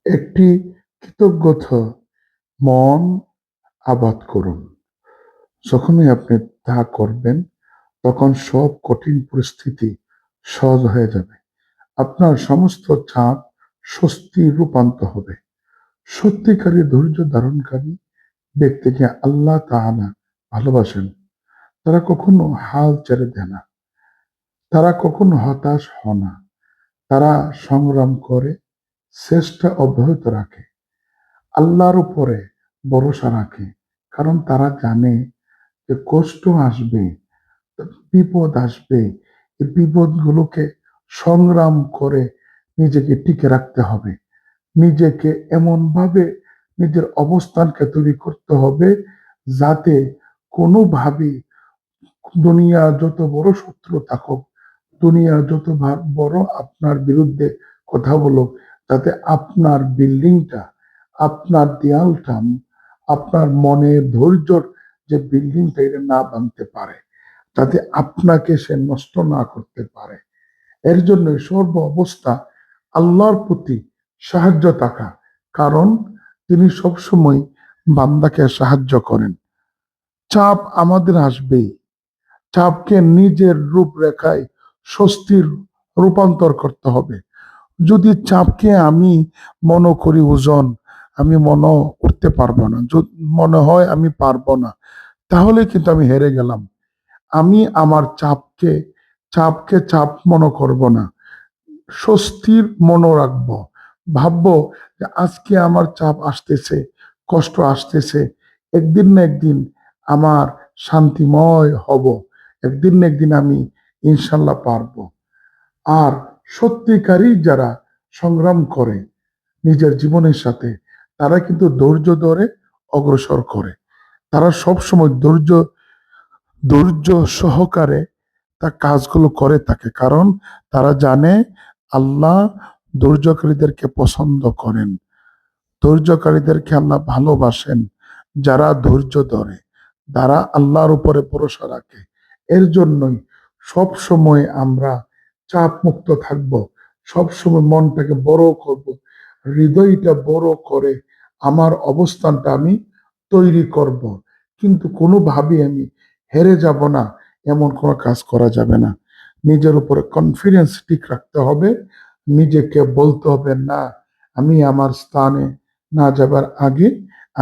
একটি কৃতজ্ঞতা মন আবাদ করুন। যখনই আপনি তা করবেন, তখন সব কঠিন পরিস্থিতি সহজ হয়ে যাবে। আপনার সমস্ত চাপ স্বস্তি রূপান্তর হবে। সত্যিকারী ধৈর্য ধারণকারী ব্যক্তিকে আল্লাহ তাআলা ভালোবাসেন। তারা কখনো হাল ছেড়ে দেয় না। তারা কখনো হতাশ হয় না। তারা সংগ্রাম করে চেষ্টা অব্যাহত রাখে। আল্লাহর উপরে ভরসা রাখে। কারণ তারা জানে যে কষ্ট আসবে, বিপদ আসবে। এই বিপদগুলোকে সংগ্রাম করে নিজেকে টিকে রাখতে হবে। নিজেকে এমনভাবে নিজের অবস্থানকে তৈরি করতে হবে যাতে কোনোভাবেই দুনিয়া যত বড় শত্রু থাকুক, দুনিয়া যত বড় আপনার বিরুদ্ধে কথা বলুক, যাতে আপনার বিল্ডিংটা, আপনার দেয়ালটা, আপনার মনের ধৈর্যর যে বিল্ডিংটা এটা না ভাঙতে পারে, যাতে আপনাকে সে নষ্ট না করতে পারে। এর জন্য সর্ব অবস্থা আল্লাহর প্রতি সাহায্য থাকা, কারণ তিনি সবসময় বান্দাকে সাহায্য করেন। চাপ আমাদের আসবেই। চাপকে নিজের রূপরেখায় স্বস্তির রূপান্তর করতে হবে। যদি চাপকে আমি মনে করি ওজন, আমি মনে করতে পারবো না, মনে হয় আমি পারবো না, তাহলে কিন্তু আমি হেরে গেলাম। আমি আমার চাপকে চাপ মনে করব না, স্বস্তির মনে রাখবো। ভাববো যে আজকে আমার চাপ আসতেছে, কষ্ট আসতেছে, একদিন না একদিন আমার শান্তিময় হব, একদিন না একদিন আমি ইনশাল্লাহ পারবো। আর সত্যিকারই যারা সংগ্রাম করে নিজের জীবনের সাথে, তারা কিন্তু ধৈর্য ধরে অগ্রসর করে। তারা সবসময় ধৈর্য সহকারে তার কাজগুলো করে থাকে, কারণ তারা জানে আল্লাহ ধৈর্যকারীদেরকে পছন্দ করেন। ধৈর্যকারীদেরকে আল্লাহ ভালোবাসেন। যারা ধৈর্য ধরে, যারা আল্লাহর উপরে ভরসা রাখে। এর জন্যই সব সময় আমরা চাপ মুক্ত থাকব, সব সময় মনটাকে বড় করব, হৃদয়টা বড় করে আমার অবস্থানটা আমি তৈরি করব। কিন্তু কোনোভাবেই আমি হেরে যাব না, এমন কোনো কাজ করা যাবে না। নিজের উপরে কনফিডেন্স ঠিক রাখতে হবে। নিজেকে বলতে হবে, না, আমি আমার স্থানে না যাবার আগে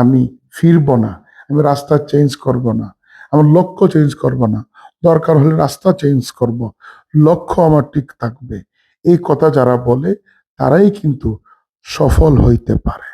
আমি ফিরব না, আমি রাস্তা চেঞ্জ করব না, আমার লক্ষ্য চেঞ্জ করব না, দরকার হলে রাস্তা চেঞ্জ করব, লক্ষ্য আমার ঠিক থাকবে। এই কথা যারা বলে তারাই কিন্তু সফল হইতে পারে।